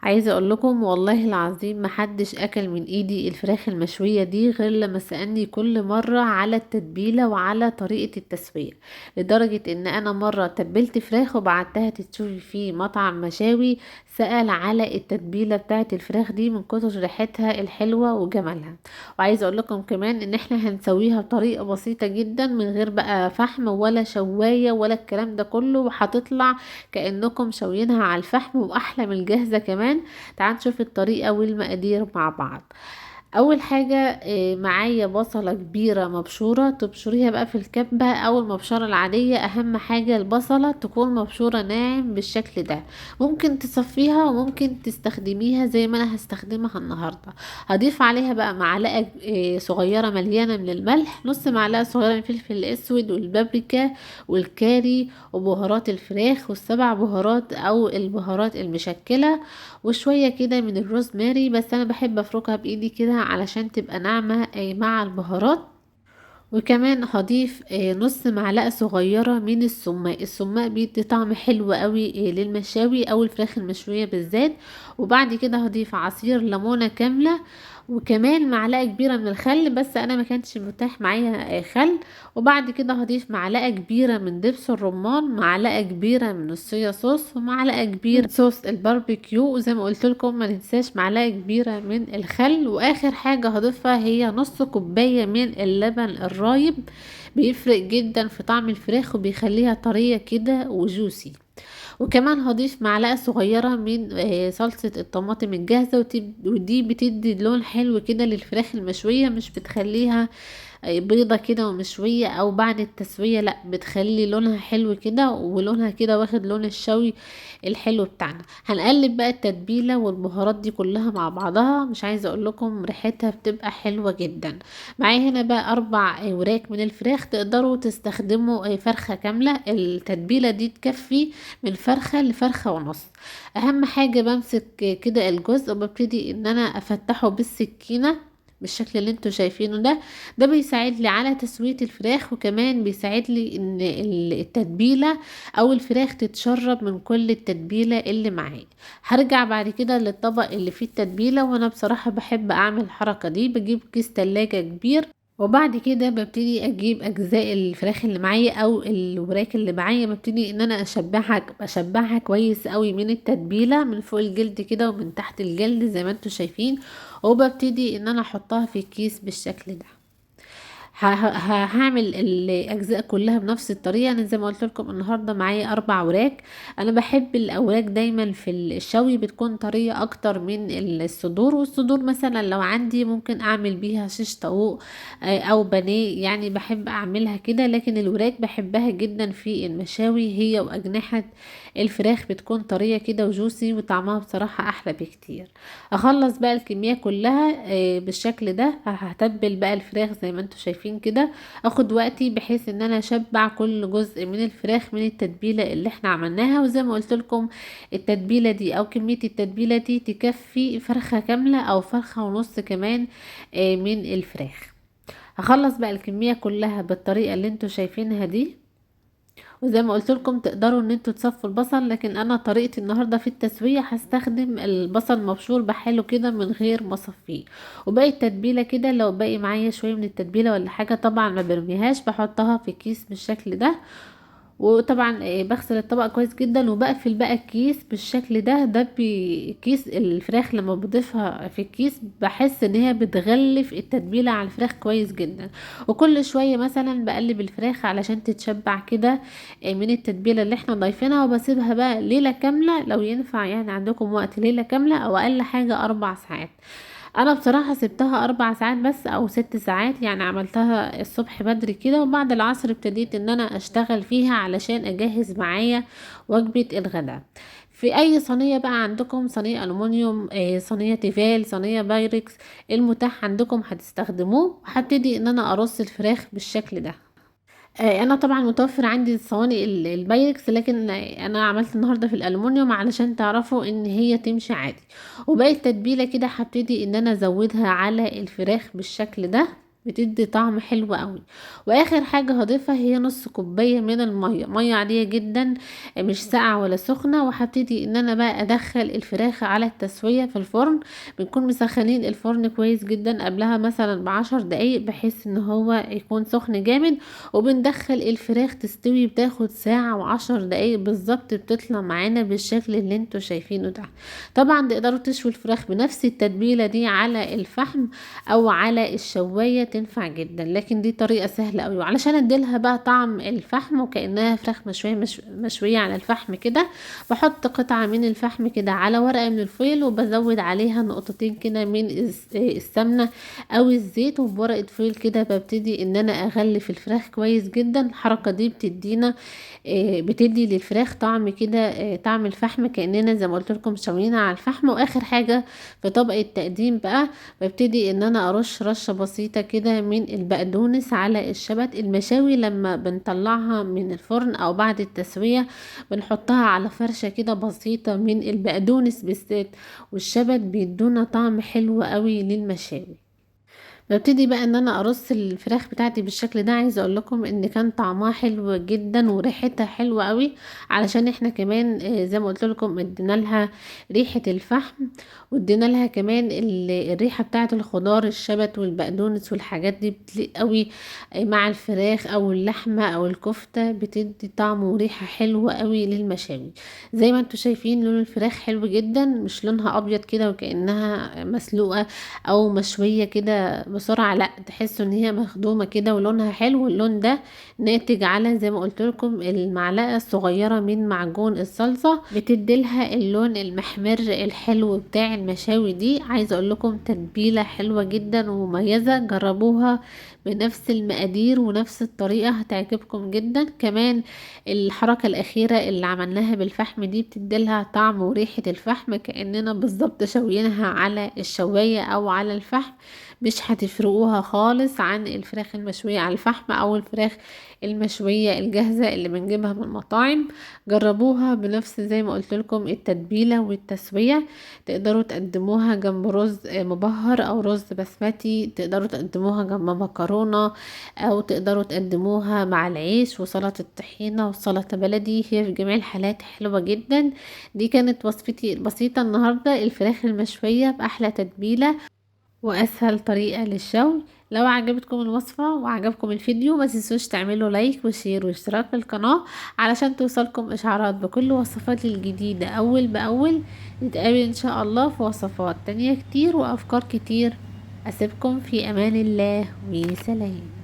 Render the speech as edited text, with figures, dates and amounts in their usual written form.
عايزة اقول لكم والله العظيم محدش اكل من ايدي الفراخ المشوية دي غير لما سألني كل مرة على التتبيلة وعلى طريقة التسوية. لدرجة ان انا مرة تبلت فراخ وبعتها تتشوي في مطعم مشاوي، سأل على التتبيلة بتاعة الفراخ دي من كتر ريحتها الحلوة وجمالها. وعايزة اقول لكم كمان ان احنا هنسويها بطريقة بسيطة جدا من غير بقى فحم ولا شواية ولا الكلام ده كله، وهتطلع كأنكم شوينها على الفحم واحلى من الجاهزة كمان. تعال نشوف الطريقة والمقادير مع بعض. اول حاجة معايا بصلة كبيرة مبشورة، تبشريها بقى في الكبة او المبشرة العادية. اهم حاجة البصلة تكون مبشورة ناعم بالشكل ده. ممكن تصفيها وممكن تستخدميها زي ما انا هستخدمها النهاردة. هضيف عليها بقى معلقة صغيرة مليانة من الملح، نص معلقة صغيرة من الفلفل الاسود والبابريكا والكاري وبهارات الفراخ والسبع بهارات او البهارات المشكلة، وشوية كده من الروزماري، بس انا بحب افركها بايدي كده علشان تبقى ناعمة مع البهارات. وكمان هضيف نص معلقة صغيرة من السماق. السماق بيدي طعم حلو قوي للمشاوي او الفراخ المشوية بالذات. وبعد كده هضيف عصير ليمونة كاملة، وكمان معلقة كبيرة من الخل، بس انا ما كانش متاح معايا خل. وبعد كده هضيف معلقة كبيرة من دبس الرمان، معلقة كبيرة من الصويا صوص، ومعلقة كبيرة من صوص الباربيكيو، وزي ما قلت لكم ما ننساش معلقة كبيرة من الخل. واخر حاجة هضيفها هي نص كوباية من اللبن الرايب. بيفرق جدا في طعم الفراخ وبيخليها طرية كده وجوسي. وكمان هضيف معلقة صغيرة من صلصة الطماطم الجاهزة، ودي بتدي لون حلو كده للفراخ المشوية، مش بتخليها بيضة كده ومشوية او بعد التسوية، لا بتخلي لونها حلو كده ولونها كده واخد لون الشوي الحلو بتاعنا. هنقلب بقى التتبيلة والبهارات دي كلها مع بعضها، مش عايزة اقول لكم ريحتها بتبقى حلوة جدا. معايا هنا بقى 4 وراك من الفراخ، تقدروا تستخدموا فرخة كاملة. التتبيلة دي تكفي من فرخة لفرخة ونص. اهم حاجة بمسك كده الجزء وببتدي ان انا افتحه بالسكينة بالشكل اللي انتوا شايفينه ده. ده بيساعد لي على تسوية الفراخ، وكمان بيساعد لي ان التتبيلة او الفراخ تتشرب من كل التتبيلة اللي معايا. هرجع بعد كده للطبق اللي فيه التتبيلة، وانا بصراحة بحب اعمل الحركة دي. بجيب كيس تلاجة كبير، وبعد كده ببتدي اجيب اجزاء الفراخ اللي معايا او الوراك اللي معايا، ببتدي ان انا اشبعها كويس قوي من التتبيله من فوق الجلد كده ومن تحت الجلد زي ما انتم شايفين. وببتدي ان انا احطها في كيس بالشكل ده. هعمل الاجزاء كلها بنفس الطريقه. انا زي ما قلت لكم النهارده معايا 4 وراك. انا بحب الاوراك دايما في الشوي بتكون طريه اكتر من الصدور. والصدور مثلا لو عندي ممكن اعمل بيها شيش طاووق او بانيه، يعني بحب اعملها كده. لكن الوراك بحبها جدا في المشاوي، هي واجنحه الفراخ بتكون طريه كده وجوسي وطعمها بصراحه احلى بكتير. اخلص بقى الكميه كلها بالشكل ده. هتبل بقى الفراخ زي ما انتم شايفين كده. اخد وقتي بحيث ان انا اشبع كل جزء من الفراخ من التتبيله اللي احنا عملناها. وزي ما قلت لكم التتبيله دي او كميه التتبيله دي تكفي فرخه كامله او فرخه ونص كمان من الفراخ. هخلص بقى الكميه كلها بالطريقه اللي انتم شايفينها دي. وزي ما قلت لكم تقدروا ان انتوا تصفوا البصل، لكن انا طريقتي النهارده في التسويه هستخدم البصل مبشور بحاله كده من غير ما اصفيه. وباقي التتبيله كده لو باقي معايا شويه من التتبيله ولا حاجه طبعا ما برميهاش، بحطها في كيس بالشكل ده. وطبعا بغسل الطبق كويس جدا وبقفل بقى الكيس بالشكل ده. كيس الفراخ لما بضيفها في الكيس بحس ان هي بتغلف التتبيله على الفراخ كويس جدا. وكل شويه مثلا بقلب الفراخ علشان تتشبع كده من التتبيله اللي احنا ضايفينها، وبسيبها بقى ليله كامله لو ينفع، يعني عندكم وقت ليله كامله او اقل حاجه 4 ساعات. انا بصراحة سبتها 4 ساعات بس او 6 ساعات، يعني عملتها الصبح بدري كده، وبعد العصر ابتديت ان انا اشتغل فيها علشان اجهز معايا وجبة الغداء. في اي صينية بقى عندكم، صينية الومنيوم صينية تيفال، صينية بايركس، المتاح عندكم هتستخدموه. هبتدي ان انا ارص الفراخ بالشكل ده. انا طبعا متوفر عندي الصواني البايركس، لكن انا عملت النهارده في الالومنيوم علشان تعرفوا ان هي تمشي عادي. وباقي التتبيله كده هبتدي ان انا ازودها على الفراخ بالشكل ده. بتدي طعم حلو قوي. واخر حاجة هضيفها هي نص كوباية من المية، مية عادية جدا، مش ساقعة ولا سخنة. وهبتدي ان انا بقى ادخل الفراخ على التسوية في الفرن. بنكون مسخنين الفرن كويس جدا قبلها مثلا ب10 دقايق، بحيث ان هو يكون سخن جامد. وبندخل الفراخ تستوي، بتاخد ساعة و10 دقايق بالظبط، بتطلع معانا بالشكل اللي انتوا شايفينه ده. طبعا تقدروا تشوي الفراخ بنفس التتبيلة دي على الفحم او على الشواية، تنفع جدا. لكن دي طريقة سهلة قوي. وعلشان اديلها بقى طعم الفحم وكأنها فراخ مشوية مشوية على الفحم كده، بحط قطعة من الفحم كده على ورقة من الفويل، وبزود عليها نقطتين كده من السمنة او الزيت، وبورقة فويل كده ببتدي ان انا اغلف الفراخ كويس جدا. الحركة دي بتدينا بتدي للفراخ طعم كده، طعم الفحم، كأننا زي ما قلت لكم شوينا على الفحم. واخر حاجة في طبق التقديم بقى، ببتدي ان انا ارش رشة بسيطة كده من البقدونس على الشبت. المشاوي لما بنطلعها من الفرن او بعد التسوية بنحطها على فرشة كده بسيطة من البقدونس بالذات والشبت، بيدونا طعم حلو قوي للمشاوي. ببتدي بقى ان انا ارص الفراخ بتاعتي بالشكل ده. عايزه اقول لكم ان كان طعمها حلو جدا وريحتها حلوه قوي، علشان احنا كمان زي ما قلت لكم ادينا لها ريحه الفحم، وادينا لها كمان الريحه بتاعه الخضار، الشبت والبقدونس والحاجات دي بتليق قوي مع الفراخ او اللحمه او الكفته، بتدي طعم وريحه حلوه قوي للمشاوي. زي ما انتم شايفين لون الفراخ حلو جدا، مش لونها ابيض كده وكأنها مسلوقه او مشويه كده بسرعة، لا، تحسوا ان هي مخدومة كده ولونها حلو. اللون ده ناتج على زي ما قلت لكم المعلقة الصغيرة من معجون الصلصة، بتديلها اللون المحمر الحلو بتاع المشاوي دي. عايزة اقول لكم تتبيلة حلوة جدا ومميزة، جربوها بنفس المقادير ونفس الطريقة هتعجبكم جدا. كمان الحركة الأخيرة اللي عملناها بالفحم دي بتديلها طعم وريحة الفحم، كأننا بالظبط شوينها على الشواية أو على الفحم. مش هتفرقوها خالص عن الفراخ المشوية على الفحم أو الفراخ المشوية الجاهزة اللي بنجيبها من المطاعم. جربوها بنفس زي ما قلت لكم التتبيلة والتسوية. تقدروا تقدموها جنب رز مبهر أو رز بسمتي، تقدروا تقدموها جنب مكرونة، أو تقدروا تقدموها مع العيش وسلطة الطحينة وسلطة بلدي. هي في جميع الحالات حلوة جدا. دي كانت وصفتي البسيطة النهاردة، الفراخ المشوية بأحلى تتبيلة واسهل طريقة للشوي. لو عجبتكم الوصفة وعجبكم الفيديو، ما تنسوش تعملوا لايك وشير واشتراك في القناة علشان توصلكم اشعارات بكل وصفاتي الجديدة اول باول. نتقابل ان شاء الله في وصفات تانية كتير وافكار كتير. اسيبكم في امان الله وسلام.